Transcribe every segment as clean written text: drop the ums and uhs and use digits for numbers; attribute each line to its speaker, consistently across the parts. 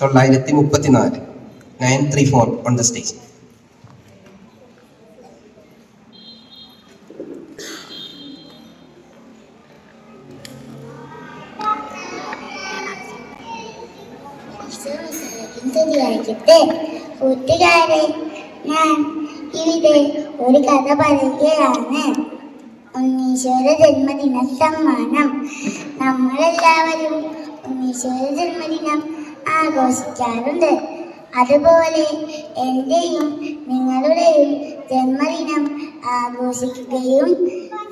Speaker 1: 934 on the stage.
Speaker 2: കൂട്ടുകാരെ, ഞാൻ ഇവിടെ ഒരു കഥ പറയുകയാണ്. ഉണ്ണീശ്വര ജന്മദിന സമ്മാനം. നമ്മളെല്ലാവരും ഉണ്ണീശ്വര ജന്മദിനം ആഘോഷിക്കാറുണ്ട്. അതുപോലെ എൻ്റെയും നിങ്ങളുടെയും ജന്മദിനം ആഘോഷിക്കുകയും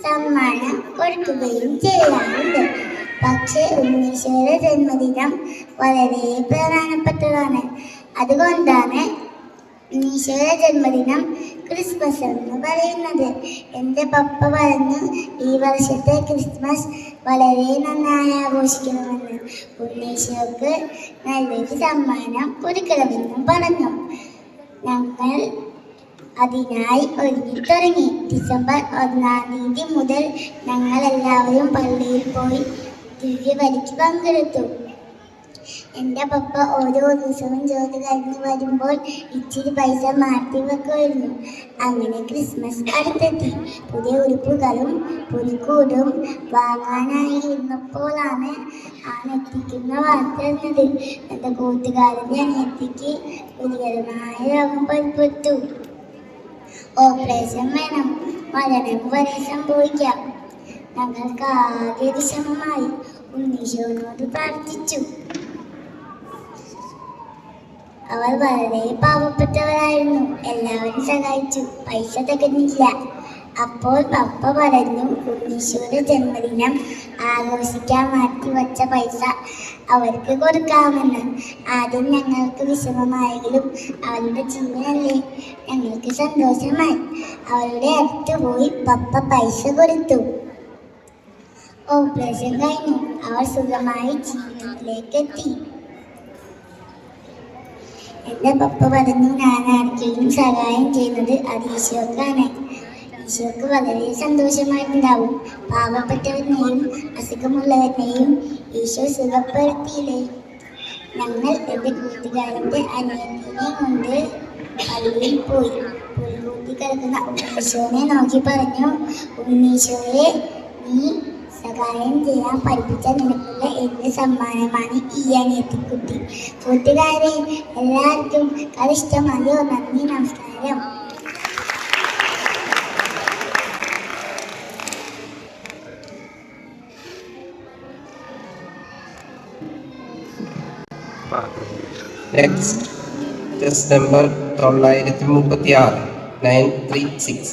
Speaker 2: സമ്മാനം കൊടുക്കുകയും ചെയ്യാറുണ്ട്. പക്ഷേ ഉണ്ണീശ്വര ജന്മദിനം വളരെ പ്രധാനപ്പെട്ടതാണ്. അതുകൊണ്ടാണ് ഉണ്ണീശ്വര ജന്മദിനം ക്രിസ്മസ് എന്ന് പറയുന്നത്. എൻ്റെ പപ്പ പറഞ്ഞു ഈ വർഷത്തെ ക്രിസ്മസ് വളരെ നന്നായി ആഘോഷിക്കണമെന്ന്. ഉണ്ണീശ്വരക്ക് നല്ലൊരു സമ്മാനം കൊടുക്കണമെന്നും പറഞ്ഞു. ഞങ്ങൾ അതിനായി ഒരുങ്ങി തുടങ്ങി. ഡിസംബർ 1 മുതൽ ഞങ്ങൾ എല്ലാവരും പള്ളിയിൽ പോയി ദിവ്യബലിക്ക് പങ്കെടുത്തു. എൻ്റെ പപ്പ ഓരോ ദിവസവും ജോലി കഴിഞ്ഞ് വരുമ്പോൾ ഇച്ചിരി പൈസ മാറ്റി വെക്കുമായിരുന്നു. അങ്ങനെ ക്രിസ്മസ് അടുത്തെത്തി. പുതിയ ഉടുപ്പുകളും പുൽക്കൂടും വാങ്ങാനായി ഇരുന്നപ്പോഴാണ് എത്തിക്കുന്ന വാർത്ത അറിഞ്ഞത്. എൻ്റെ കൂട്ടുകാരൻ്റെ അനിയത്തിക്ക് ഗുരുതരമായ രോഗം പരിപ്പെട്ടു. ഓപ്പറേഷൻ വേണം, മരണം വരെ സംഭവിക്കാം. ഞങ്ങൾക്ക് ആകെ വിഷമമായി. ഉണ്ണീശ്വരനോട് പ്രാർത്ഥിച്ചു. അവർ വളരെ പാവപ്പെട്ടവരായിരുന്നു. എല്ലാവരും സഹായിച്ചു. പൈസ തികഞ്ഞില്ല. അപ്പോൾ പപ്പ പറഞ്ഞു ഉണ്ണീശ്വര ജന്മദിനം ആഘോഷിക്കാൻ മാറ്റി വച്ച പൈസ അവർക്ക് കൊടുക്കാമെന്ന്. ആദ്യം ഞങ്ങൾക്ക് വിഷമമായെങ്കിലും അവരുടെ ജീവനല്ലേ, ഞങ്ങൾക്ക് സന്തോഷമായി. അവരുടെ അടുത്ത് പോയി പപ്പ പൈസ കൊടുത്തു. ഓപ്പറേഷൻ കഴിഞ്ഞു. അവർ സുഖമായി ജീവിതത്തിലേക്ക് എത്തി. എൻ്റെ പപ്പ പറഞ്ഞു ഞാൻ ആർക്കെങ്കിലും സഹായം ചെയ്യുന്നത് അത് ഈശോക്കാണ്. ഈശോക്ക് വളരെ സന്തോഷമായിട്ടുണ്ടാവും. പാവപ്പെട്ടവരെയും അസുഖമുള്ളവരെയും ഈശോ സുഖപ്പെടുത്തിയില്ലേ. ഞങ്ങൾ എൻ്റെ കൂട്ടുകാരൻ്റെ അനിയത്തിനെ കൊണ്ട് പള്ളിയിൽ പോയി. പുൽക്കൂട്ടി കിടക്കുന്ന ഉണ്ണീശോനെ നോക്കി പറഞ്ഞു, ഉണ്ണീശോയെ, നീ സഹായം ചെയ്യാൻ പഠിപ്പിച്ച നിനക്കുള്ള എൻ്റെ സമ്മാനമാണ് ഈ അനിയത്തിക്കുട്ടി. കൂട്ടുകാരെ, എല്ലാവർക്കും കഥ ഇഷ്ടമായോ? നന്ദി, നമസ്കാരം.
Speaker 1: Next, test number 936.